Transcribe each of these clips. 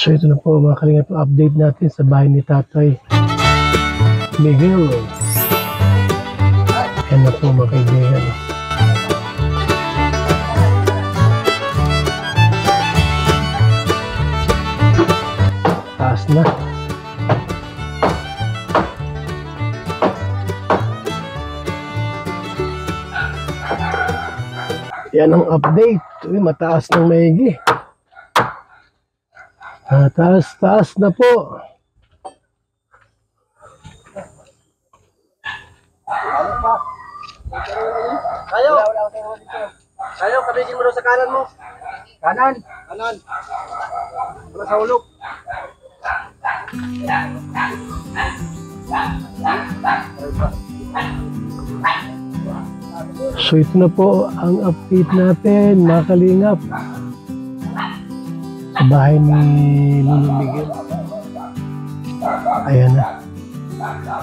So ito na po mga kalingap, update natin sa bahay ni Tatay Miguel. Yan na po mga kaibigan. Taas na. Yan ang update. Uy, mataas ng maigi. Taas na po. Kayo, kabigin mo doon sa kanan mo. Kanan. Wala sa ulog. So ito na po ang update natin, mga kalingap. Sa bahay ni Lolo Miguel. Ayan na.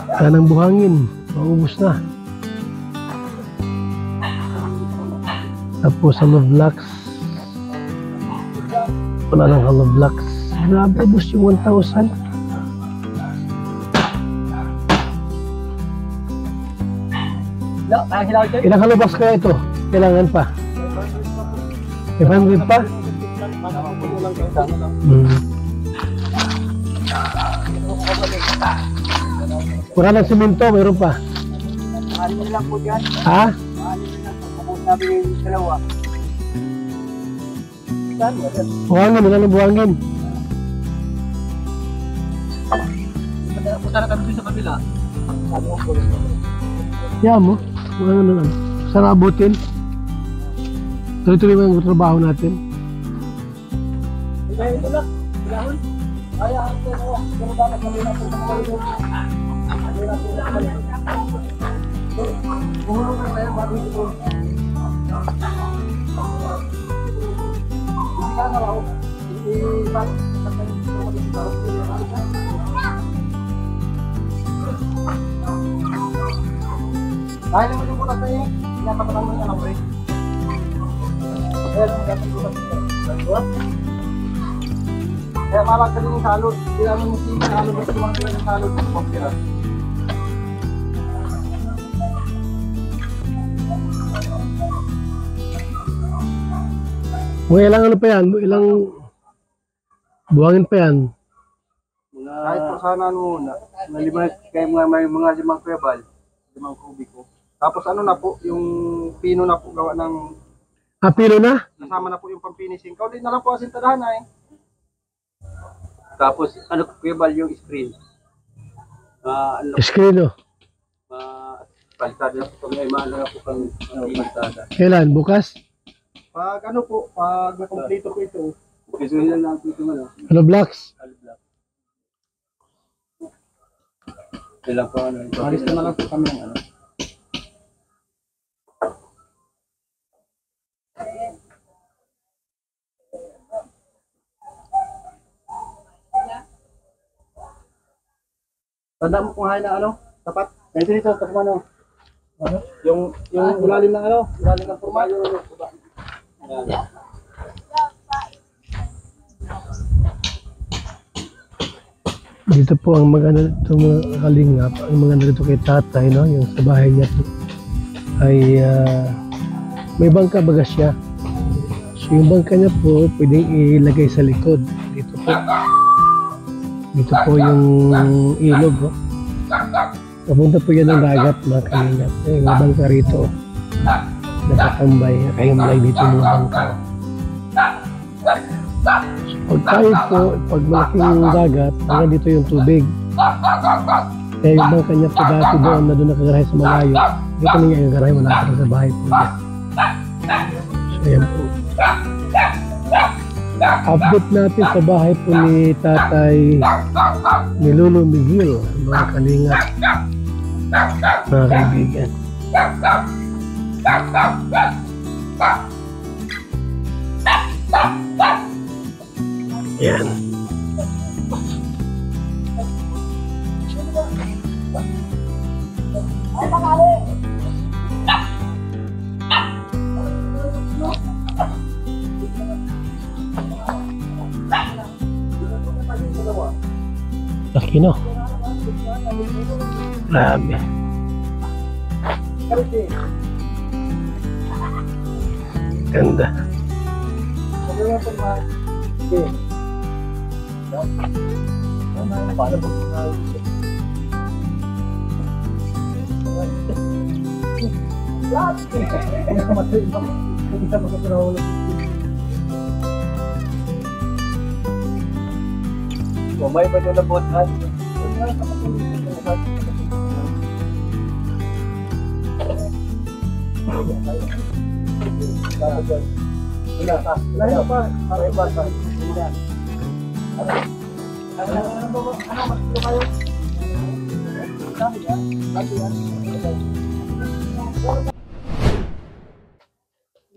Wala nang buhangin. Maubos na. Tapos hollow blocks. Wala nang hollow blocks. Grabe, ubos yung 1,000. Ilang hollow blocks kaya ito? Kailangan pa. 500 pa? Wala ng simento, mayroon pa. Mahal mo lang po dyan. Ha? Mahal mo lang po. Kapag sabi yung dalawa. Buhangin, wala ng buhangin. Punta na kami sa kabila. Yan mo. Wala na lang. Saan abutin? Tuloy-tuloy mo yung trabaho natin. Ito lang. Bilahon. Kaya ako ko. Pero bakit kami na po sa kabila? Puhulong na tayo bago ito. Hindi ka na ako. Hindi ba? Dahil naman yung butas na yun, pinapatalang mo yung alam ko eh. Kaya naman dapat butas na yun. Kaya malag ka din yung salod. Kaya naman yung salod, basta naman sila yung salod. Pagkira. Mga ilang ano pa yan? Ilang buhangin pa yan? Kahit po sana ano muna, kaya may mga 5 kwebal, 5 kubiko. Tapos ano na po, yung pino na po gawa ng... Pino na? Kasama na po yung pang-finishing. Kaulit na lang po asin tadahan ay. Tapos ano kwebal yung screen. Screen o? Palitada na po kami, maano na po kang palitada. Kailan? Bukas? Pag ano po, pag nakompleto po ito, kisuhin lang natin ito ano. Hollow blocks? Kailan po ano. Alis na lang po kami ng ano. Tanda mo kung hain na ano, tapat. Ganito dito, tapos ano. Yung ulalim ng ano, ulalim ng forma. Dito po ang mga kalingap, ang mga narito kay Tatay, no? Yung sa bahay niya po ay may bangka baga siya. So yung bangka niya po pwedeng ilagay sa likod. Dito po yung ilog, no? Papunta po yan ng dagat, mga kalingap. May bangka rito nakatambay, nakahimlay dito mga bangka. Pag tayo po, pag malaking dagat, hanggang dito yung tubig. Kaya yung bangka niya po dati doon na doon nakagarahe sa malayo. Dito na niya yung garahe, wala pa sa bahay po niya. So yan po. Update natin sa bahay po ni Tatay ni Lolo Miguel, mga kalingap, mga kaibigan. Yan. Laki, no? Grabe. Ganda. May pa dyan na bothan. Wala pa. May bata.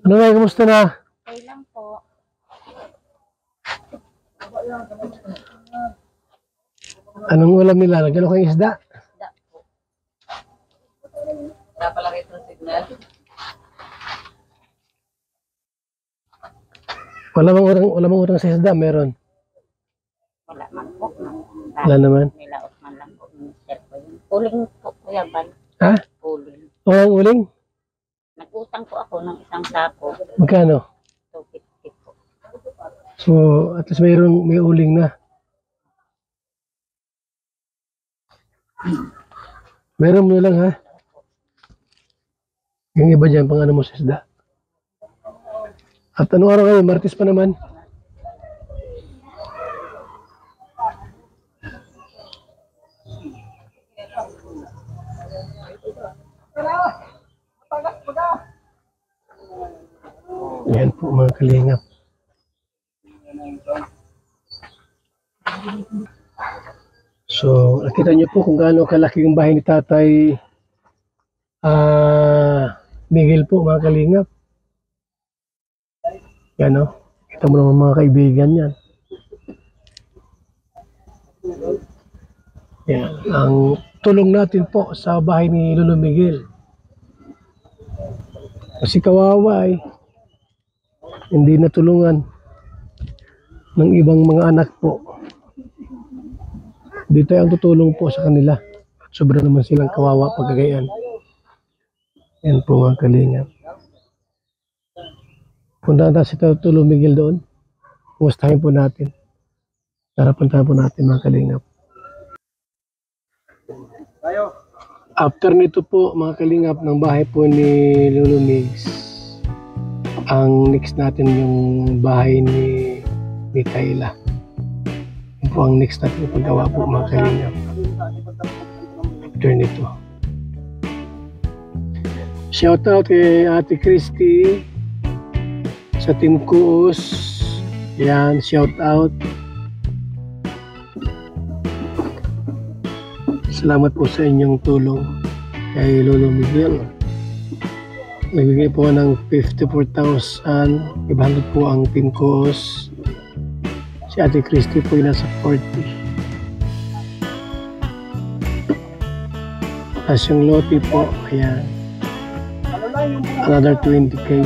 Ano na, kumusta na? Okay lang po. Anong ulam nila? Nagano kayong isda? Da po. Wala pala rito ng signal. Wala bang urang sa isda? Meron. Wala man po. Wala naman. Nilaot man lang po. Mister po yun. Puling po, Kuya Bal. Ha? Puling. Walang uling? Nag-utang po ako ng isang sako. Magkano? 250 po. So, at least may uling na. Meron mo lang, ha? Yung iba dyan, pang ano mo sa isda. At anong araw kayo? Martes pa naman. Yan po mga kalingap. So, nakita niyo po kung gaano kalaki yung bahay ni Tatay Miguel po mga kalingap. Yan o. Kita mo naman mga kaibigan yan. Yan. Ang tulong natin po sa bahay ni Lolo Miguel. Kasi kawawa ay hindi natulungan ng ibang mga anak po. Dito ang tutulong po sa kanila. Sobra naman silang kawawa pagkagayan. Yan po mga kalingap. Punta na si Lolo Miguel doon. Kumustahin po natin. Tara puntahan po natin mga kalingap. After nito po mga kalingap ng bahay po ni Lolo Migs, ang next natin yung bahay ni Kayla. Yun po ang next natin paggawa po mga kalingap. After nito. Shout out kay Ate Christy sa Team Kuos. Yan, shout out. Salamat po sa inyong tulong kay Lolo Miguel. Nagbigay po ng 54,500 po ang Team Kuos. Si Ate Christy po yung nasa 40. Tapos yung lote po, ayan, another 20k.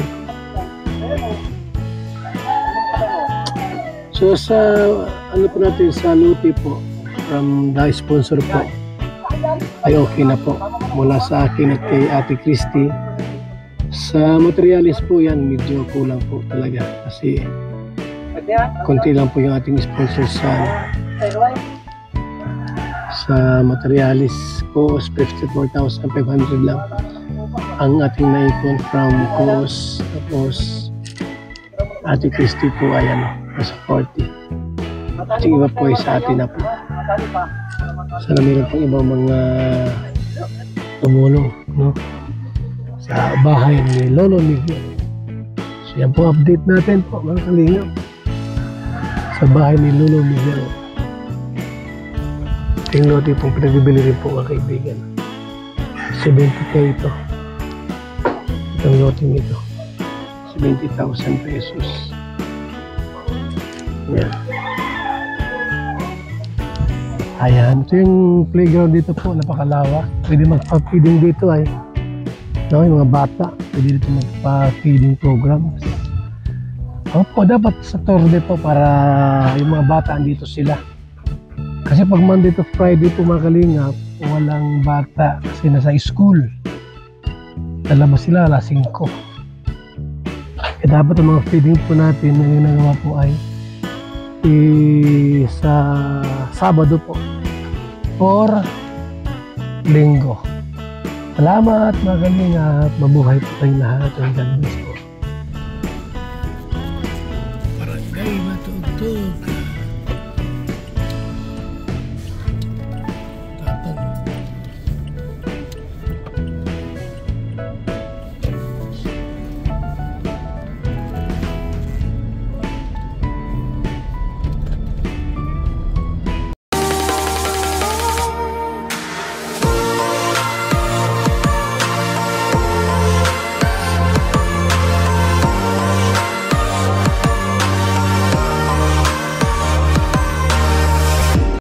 So sa ano po natin sa lote po from the sponsor po ay okay na po mula sa akin at kay Ate Christy. Sa materialis po yan medyo kulang po talaga kasi konti lang po yung ating sponsor sa materialis Coos. 54,500 lang ang ating naipon from Coos. Tapos Ate Christy po ay nasa 40. At yung iba po ay sa atin na po. Sana mayroon pang ibang mga tumulong, no? Sa bahay ni Lolo Miguel. So yan po update natin po mga kalingap sa bahay ni Lolo Miguel. Yung lote pong pinagbibili rin po mga kaibigan. 70k ito. Itong lote nito 70,000 pesos. Yan. Ayan, ito yung playground dito po, napakalawak. Pwede magpa-feeding dito ay. No, yung mga bata, pwede dito magpa-feeding programs. Opo, dapat sa tour dito para yung mga bata andito sila. Kasi pag Monday to Friday po mga kalingap, walang bata kasi nasa school. Lalabas sila alas 5. Dapat ang mga feeding po natin na ginagawa po ay sa Sabado po or Linggo. Salamat mga kalingap. Mabuhay po tayong lahat. God bless.